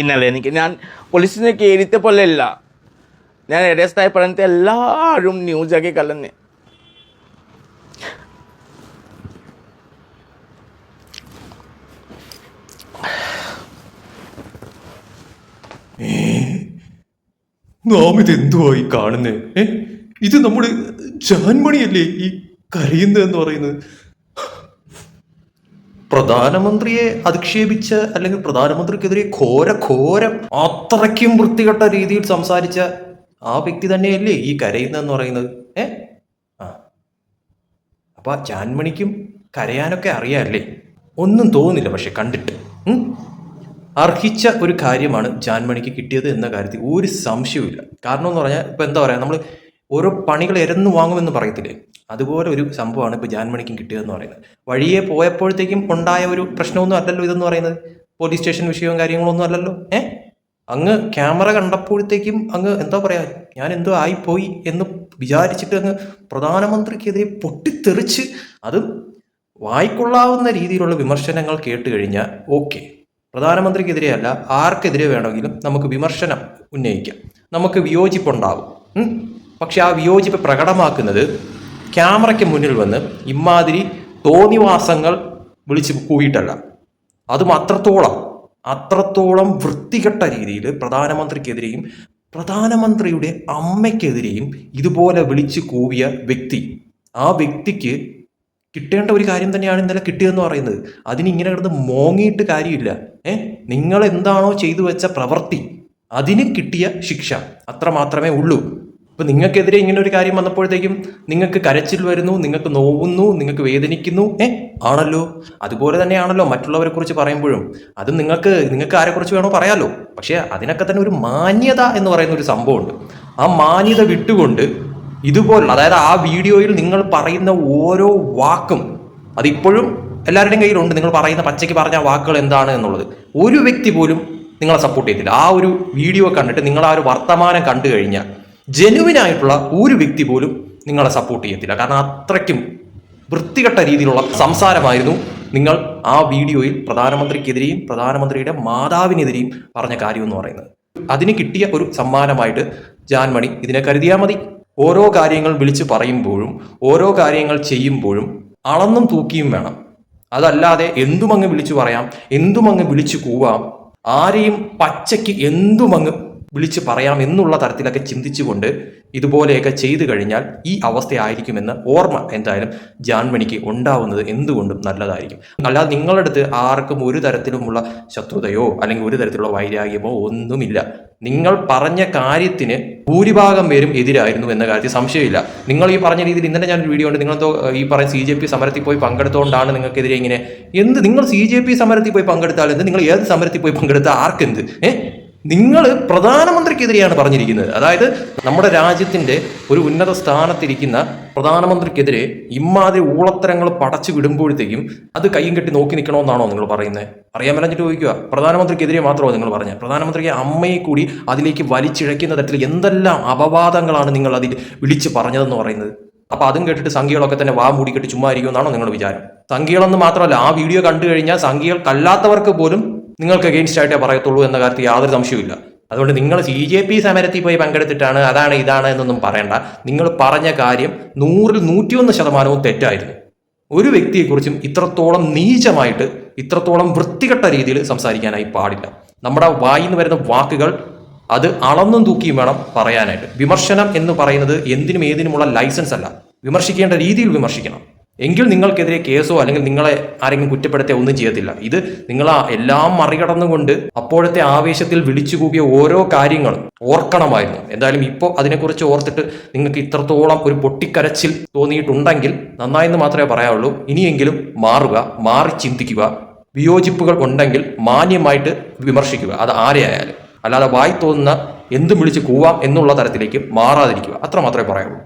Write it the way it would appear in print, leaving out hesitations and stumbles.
ഇന്നലെ ഞാൻ പോലീസിനെ കയറിത്തെ പോലെയല്ല, ഞാൻ അറസ്റ്റ് ആയി പറഞ്ഞിട്ട് എല്ലാവരും ന്യൂസാക്കി കളഞ്ഞ്. നാം ഇതെന്തുവായി കാണുന്നേ? ഇത് നമ്മുടെ ജാൻമണിയല്ലേ ഈ കരയുന്നതെന്ന് പറയുന്നത്? പ്രധാനമന്ത്രിയെ അധിക്ഷേപിച്ച അല്ലെങ്കിൽ പ്രധാനമന്ത്രിക്കെതിരെ ഘോരം അത്രയ്ക്കും വൃത്തികെട്ട രീതിയിൽ സംസാരിച്ച ആ വ്യക്തി തന്നെയല്ലേ ഈ കരയുന്നതെന്ന് പറയുന്നത്? അപ്പൊ ജാൻമണിക്കും കരയാനൊക്കെ അറിയാമല്ലേ? ഒന്നും തോന്നുന്നില്ല പക്ഷെ കണ്ടിട്ട്. അർഹിച്ച ഒരു കാര്യമാണ് ജാൻമണിക്ക് കിട്ടിയത് എന്ന കാര്യത്തിൽ ഒരു സംശയവുമില്ല. കാരണം എന്ന് പറഞ്ഞാൽ ഇപ്പൊ എന്താ പറയാ, നമ്മൾ ഓരോ പണികൾ എരന്നു വാങ്ങുമെന്ന് പറയത്തില്ലേ, അതുപോലെ ഒരു സംഭവമാണ് ഇപ്പോൾ ജാൻമണിക്കും കിട്ടിയതെന്ന് പറയുന്നത്. വഴിയെ പോയപ്പോഴത്തേക്കും ഉണ്ടായ ഒരു പ്രശ്നമൊന്നും അല്ലല്ലോ ഇതെന്ന് പറയുന്നത്. പോലീസ് സ്റ്റേഷൻ വിഷയവും കാര്യങ്ങളൊന്നും അല്ലല്ലോ. അങ്ങ് ക്യാമറ കണ്ടപ്പോഴത്തേക്കും അങ്ങ് എന്താ പറയാ, ഞാൻ എന്തോ ആയിപ്പോയി എന്ന് വിചാരിച്ചിട്ട് അങ്ങ് പ്രധാനമന്ത്രിക്കെതിരെ പൊട്ടിത്തെറിച്ച്, അതും വായിക്കൊള്ളാവുന്ന രീതിയിലുള്ള വിമർശനങ്ങൾ കേട്ട് കഴിഞ്ഞാൽ ഓക്കെ, പ്രധാനമന്ത്രിക്കെതിരെ അല്ല ആർക്കെതിരെ വേണമെങ്കിലും നമുക്ക് വിമർശനം ഉന്നയിക്കാം, നമുക്ക് വിയോജിപ്പുണ്ടാവും. പക്ഷെ ആ വിയോജിപ്പ് പ്രകടമാക്കുന്നത് ക്യാമറയ്ക്ക് മുന്നിൽ വന്ന് ഇമാതിരി തോന്നിവാസങ്ങൾ വിളിച്ച് കൂവിയിട്ടല്ല. അതും അത്രത്തോളം വൃത്തികെട്ട രീതിയിൽ പ്രധാനമന്ത്രിക്കെതിരെയും പ്രധാനമന്ത്രിയുടെ അമ്മയ്ക്കെതിരെയും ഇതുപോലെ വിളിച്ച് കൂവിയ വ്യക്തി, ആ വ്യക്തിക്ക് കിട്ടേണ്ട ഒരു കാര്യം തന്നെയാണ് ഇന്നലെ കിട്ടിയതെന്ന് പറയുന്നത്. അതിനിങ്ങനെ കിടന്ന് മോങ്ങിയിട്ട് കാര്യമില്ല. നിങ്ങൾ എന്താണോ ചെയ്തു വെച്ച പ്രവൃത്തി, അതിന് കിട്ടിയ ശിക്ഷ അത്ര മാത്രമേ ഉള്ളൂ. ഇപ്പൊ നിങ്ങൾക്കെതിരെ ഇങ്ങനെ ഒരു കാര്യം വന്നപ്പോഴത്തേക്കും നിങ്ങൾക്ക് കരച്ചിൽ വരുന്നു, നിങ്ങൾക്ക് നോവുന്നു, നിങ്ങൾക്ക് വേദനിക്കുന്നു. ആണല്ലോ, അതുപോലെ തന്നെയാണല്ലോ മറ്റുള്ളവരെ കുറിച്ച് പറയുമ്പോഴും. അത് നിങ്ങൾക്ക് ആരെക്കുറിച്ച് വേണോ പറയാലോ, പക്ഷെ അതിനൊക്കെ തന്നെ ഒരു മാന്യത എന്ന് പറയുന്ന ഒരു സംഭവമുണ്ട്. ആ മാന്യത വിട്ടുകൊണ്ട് ഇതുപോലുള്ള, അതായത് ആ വീഡിയോയിൽ നിങ്ങൾ പറയുന്ന ഓരോ വാക്കും അതിപ്പോഴും എല്ലാവരുടെയും കയ്യിലുണ്ട്. നിങ്ങൾ പറയുന്ന പച്ചയ്ക്ക് പറഞ്ഞ വാക്കുകൾ എന്താണ് എന്നുള്ളത് ഒരു വ്യക്തി പോലും നിങ്ങളെ സപ്പോർട്ട് ചെയ്തില്ല. ആ ഒരു വീഡിയോ കണ്ടിട്ട് നിങ്ങൾ ആ ഒരു വർത്തമാനം കണ്ടു കഴിഞ്ഞാൽ ജെനുവിനായിട്ടുള്ള ഒരു വ്യക്തി പോലും നിങ്ങളെ സപ്പോർട്ട് ചെയ്യത്തില്ല. കാരണം അത്രയ്ക്കും വൃത്തികെട്ട രീതിയിലുള്ള സംസാരമായിരുന്നു നിങ്ങൾ ആ വീഡിയോയിൽ പ്രധാനമന്ത്രിക്കെതിരെയും പ്രധാനമന്ത്രിയുടെ മാതാവിനെതിരെയും പറഞ്ഞ കാര്യം എന്ന് പറയുന്നത്. അതിന് കിട്ടിയ ഒരു സമ്മാനമായിട്ട് ജാൻമണി ഇതിനെ കരുതിയാൽ മതി. ഓരോ കാര്യങ്ങൾ വിളിച്ചു പറയുമ്പോഴും ഓരോ കാര്യങ്ങൾ ചെയ്യുമ്പോഴും അളന്നും തൂക്കിയും വേണം. അതല്ലാതെ എന്തുമങ്ങ് വിളിച്ചു പറയാം, എന്തുമങ്ങ് വിളിച്ചു കൂവാം, ആരെയും പച്ചയ്ക്ക് എന്തുമങ്ങ് വിളിച്ച് പറയാം എന്നുള്ള തരത്തിലൊക്കെ ചിന്തിച്ചുകൊണ്ട് ഇതുപോലെയൊക്കെ ചെയ്തു കഴിഞ്ഞാൽ ഈ അവസ്ഥയായിരിക്കുമെന്ന ഓർമ്മ എന്തായാലും ജാൻമണിക്ക് ഉണ്ടാവുന്നത് എന്തുകൊണ്ടും നല്ലതായിരിക്കും. അല്ലാതെ നിങ്ങളുടെ അടുത്ത് ആർക്കും ഒരു തരത്തിലുമുള്ള ശത്രുതയോ അല്ലെങ്കിൽ ഒരു തരത്തിലുള്ള വൈരാഗ്യമോ ഒന്നുമില്ല. നിങ്ങൾ പറഞ്ഞ കാര്യത്തിന് ഭൂരിഭാഗം പേരും എതിരായിരുന്നു എന്ന കാര്യത്തിൽ സംശയമില്ല. നിങ്ങൾ ഈ പറഞ്ഞ രീതിയിൽ ഇന്നലെ ഞാനൊരു വീഡിയോ ഉണ്ട്, നിങ്ങളെന്തോ ഈ പറയുന്ന CJP സമരത്തിൽ പോയി പങ്കെടുത്തുകൊണ്ടാണ് നിങ്ങൾക്കെതിരെ ഇങ്ങനെ. നിങ്ങൾ CJP സമരത്തിൽ പോയി പങ്കെടുത്താൽ എന്ത്, നിങ്ങൾ ഏത് സമരത്തിൽ പോയി പങ്കെടുത്താൽ ആർക്കെന്ത്? നിങ്ങൾ പ്രധാനമന്ത്രിക്കെതിരെയാണ് പറഞ്ഞിരിക്കുന്നത്. അതായത് നമ്മുടെ രാജ്യത്തിന്റെ ഒരു ഉന്നത സ്ഥാനത്തിരിക്കുന്ന പ്രധാനമന്ത്രിക്കെതിരെ ഇമാതിരി ഊളത്തരങ്ങൾ പടച്ചു വിടുമ്പോഴത്തേക്കും അത് കയ്യും കെട്ടി നോക്കി നിൽക്കണമെന്നാണോ നിങ്ങൾ പറയുന്നത്? അറിയാൻ മേലഞ്ഞിട്ട് ചോദിക്കുക. പ്രധാനമന്ത്രിക്കെതിരെ മാത്രമോ നിങ്ങൾ പറഞ്ഞത്? പ്രധാനമന്ത്രിക്ക് അമ്മയെ കൂടി അതിലേക്ക് വലിച്ചിഴയ്ക്കുന്ന തരത്തിൽ എന്തെല്ലാം അപവാദങ്ങളാണ് നിങ്ങൾ അതിൽ വിളിച്ച് പറഞ്ഞതെന്ന് പറയുന്നത്. അപ്പൊ അതും കേട്ടിട്ട് സംഘികളൊക്കെ തന്നെ വാ മൂടിക്കെട്ടി ചുമ്മാ ഇരിക്കുമെന്നാണോ നിങ്ങളുടെ വിചാരം? സംഘികളെന്ന് മാത്രമല്ല, ആ വീഡിയോ കണ്ടു കഴിഞ്ഞാൽ സംഘികൾക്കല്ലാത്തവർക്ക് പോലും നിങ്ങൾക്ക് അഗെയിൻസ്റ്റ് ആയിട്ടേ പറയത്തുള്ളൂ എന്ന കാര്യത്തിൽ യാതൊരു സംശയവുമില്ല. അതുകൊണ്ട് നിങ്ങൾ CJP സമരത്തിൽ പോയി പങ്കെടുത്തിട്ടാണ് അതാണ് ഇതാണ് എന്നൊന്നും പറയണ്ട. നിങ്ങൾ പറഞ്ഞ കാര്യം 100-ൽ 101% തെറ്റായിരുന്നു. ഒരു വ്യക്തിയെക്കുറിച്ചും ഇത്രത്തോളം നീചമായിട്ട് ഇത്രത്തോളം വൃത്തികെട്ട രീതിയിൽ സംസാരിക്കാനായി പാടില്ല. നമ്മുടെ വായിൽ നിന്ന് വരുന്ന വാക്കുകൾ അത് അളന്നും തൂക്കിയും വേണം പറയാനായിട്ട്. വിമർശനം എന്ന് പറയുന്നത് എന്തിനും ഏതിനുമുള്ള ലൈസൻസ് അല്ല. വിമർശിക്കേണ്ട രീതിയിൽ വിമർശിക്കണം. എങ്കിൽ നിങ്ങൾക്കെതിരെ കേസോ അല്ലെങ്കിൽ നിങ്ങളെ ആരെങ്കിലും കുറ്റപ്പെടുത്തിയ ഒന്നും ചെയ്യത്തില്ല. ഇത് നിങ്ങൾ എല്ലാം മറികടന്നുകൊണ്ട് അപ്പോഴത്തെ ആവേശത്തിൽ വിളിച്ചു കൂപ്പിയ ഓരോ കാര്യങ്ങളും ഓർക്കണമായിരുന്നു. എന്തായാലും ഇപ്പോൾ അതിനെക്കുറിച്ച് ഓർത്തിട്ട് നിങ്ങൾക്ക് ഇത്രത്തോളം ഒരു പൊട്ടിക്കരച്ചിൽ തോന്നിയിട്ടുണ്ടെങ്കിൽ നന്നായെന്ന് മാത്രമേ പറയാവുള്ളൂ. ഇനിയെങ്കിലും മാറി ചിന്തിക്കുക. വിയോജിപ്പുകൾ ഉണ്ടെങ്കിൽ മാന്യമായിട്ട് വിമർശിക്കുക, അത് ആരെയായാലും. അല്ലാതെ വായി തോന്നുന്ന എന്തും വിളിച്ച് കൂവാം എന്നുള്ള തരത്തിലേക്ക് മാറാതിരിക്കുക, അത്ര മാത്രമേ പറയാവുള്ളൂ.